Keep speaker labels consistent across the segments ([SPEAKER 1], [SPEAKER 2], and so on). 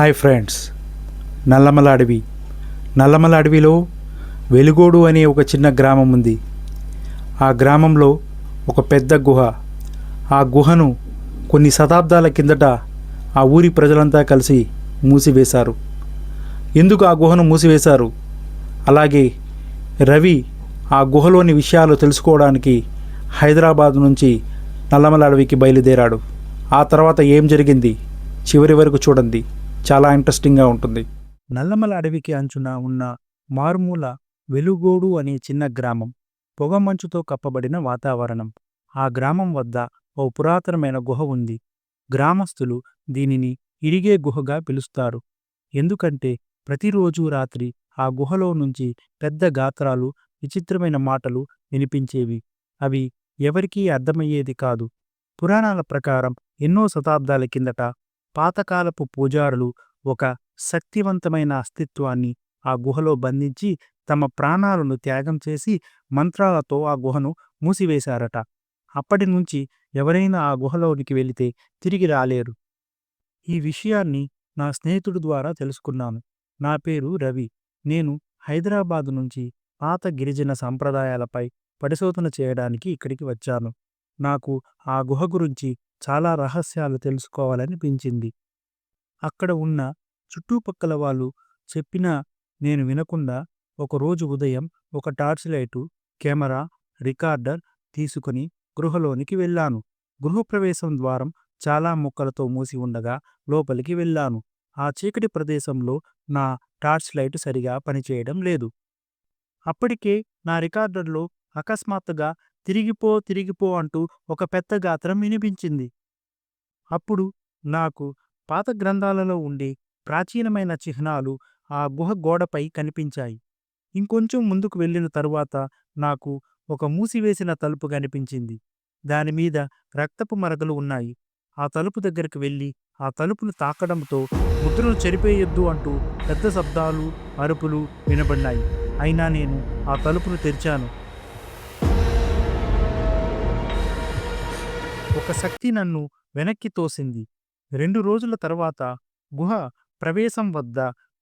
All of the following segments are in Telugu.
[SPEAKER 1] హాయ్ ఫ్రెండ్స్, నల్లమల అడవి. నల్లమల అడవిలో వెలుగోడు అనే ఒక చిన్న గ్రామం ఉంది. ఆ గ్రామంలో ఒక పెద్ద గుహ. ఆ గుహను కొన్ని శతాబ్దాల కిందట ఆ ఊరి ప్రజలంతా కలిసి మూసివేశారు. ఎందుకు ఆ గుహను మూసివేశారు? అలాగే రవి ఆ గుహలోని విషయాలు తెలుసుకోవడానికి హైదరాబాద్ నుంచి నల్లమల అడవికి బయలుదేరాడు. ఆ తర్వాత ఏం జరిగింది చివరి వరకు చూడండి, చాలా ఇంట్రెస్టింగ్గా ఉంటుంది. నల్లమల అడవికి అంచున ఉన్న మారుమూల వెలుగోడు అనే చిన్న గ్రామం. పొగమంచుతో కప్పబడిన వాతావరణం. ఆ గ్రామం వద్ద ఓ పురాతనమైన గుహ ఉంది. గ్రామస్తులు దీనిని ఇరిగే గుహగా పిలుస్తారు. ఎందుకంటే ప్రతిరోజు రాత్రి ఆ గుహలో నుంచి పెద్ద గాత్రాలు, విచిత్రమైన మాటలు వినిపించేవి. అవి ఎవరికీ అర్థమయ్యేది కాదు. పురాణాల ప్రకారం ఎన్నో శతాబ్దాల కిందట పాతకాలపు పూజారులు ఒక శక్తివంతమైన అస్తిత్వాన్ని ఆ గుహలో బంధించి తమ ప్రాణాలను త్యాగం చేసి మంత్రాలతో ఆ గుహను మూసివేశారట. అప్పటి నుంచి ఎవరైనా ఆ గుహలోనికి వెళితే తిరిగి రాలేరు. ఈ విషయాన్ని నా స్నేహితుడి ద్వారా తెలుసుకున్నాను. నా పేరు రవి. నేను హైదరాబాదు నుంచి పాత గిరిజన సంప్రదాయాలపై పరిశోధన చేయడానికి ఇక్కడికి వచ్చాను. నాకు ఆ గుహ గురించి చాలా రహస్యాలు తెలుసుకోవాలనిపించింది. అక్కడ ఉన్న చుట్టుపక్కల వాళ్ళు చెప్పినా నేను వినకుండా ఒకరోజు ఉదయం ఒక టార్చ్ లైటు, కెమెరా, రికార్డర్ తీసుకుని గృహలోనికి వెళ్ళాను. గృహప్రవేశం ద్వారం చాలా మొక్కలతో మూసి ఉండగా లోపలికి వెళ్ళాను. ఆ చీకటి ప్రదేశంలో నా టార్చ్ లైట్ సరిగా పనిచేయడం లేదు. అప్పటికే నా రికార్డర్లో అకస్మాత్తుగా తిరిగిపో తిరిగిపో అంటూ ఒక పెద్ద గాత్రం వినిపించింది. అప్పుడు నాకు పాత గ్రంథాలలో ఉండే ప్రాచీనమైన చిహ్నాలు ఆ గుహ గోడపై కనిపించాయి. ఇంకొంచెం ముందుకు వెళ్ళిన తరువాత నాకు ఒక మూసివేసిన తలుపు కనిపించింది. దానిమీద రక్తపు మరకలు ఉన్నాయి. ఆ తలుపు దగ్గరికి వెళ్ళి ఆ తలుపును తాకడంతో ముద్రను చెరిపేయొద్దు అంటూ పెద్ద శబ్దాలు, అరుపులు వినబడినాయి. అయినా నేను ఆ తలుపును తెరిచాను. ఒక శక్తి నన్ను వెనక్కి తోసింది. 2 రోజుల తర్వాత గుహ ప్రవేశం వద్ద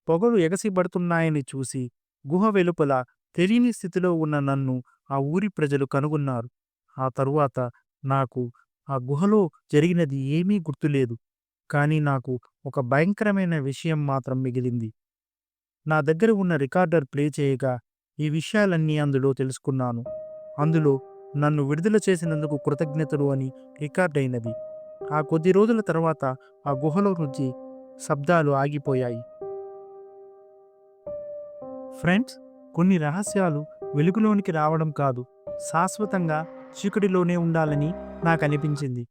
[SPEAKER 1] పొగలు ఎగసిపడుతున్నాయని చూసి గుహ వెలుపల తెలియని స్థితిలో ఉన్న నన్ను ఆ ఊరి ప్రజలు కనుగొన్నారు. ఆ తరువాత నాకు ఆ గుహలో జరిగినది ఏమీ గుర్తులేదు. కానీ నాకు ఒక భయంకరమైన విషయం మాత్రం మిగిలింది. నా దగ్గర ఉన్న రికార్డర్ ప్లే చేయగా ఈ విషయాలన్నీ అందులో తెలుసుకున్నాను. అందులో నన్ను విడుదల చేసినందుకు కృతజ్ఞతలు అని రికార్డ్ అయినది. ఆ కొద్ది రోజుల తర్వాత ఆ గుహలో నుంచి శబ్దాలు ఆగిపోయాయి. ఫ్రెండ్స్, కొన్ని రహస్యాలు వెలుగులోనికి రావడం కాదు, శాశ్వతంగా చీకటిలోనే ఉండాలని నాకు అనిపించింది.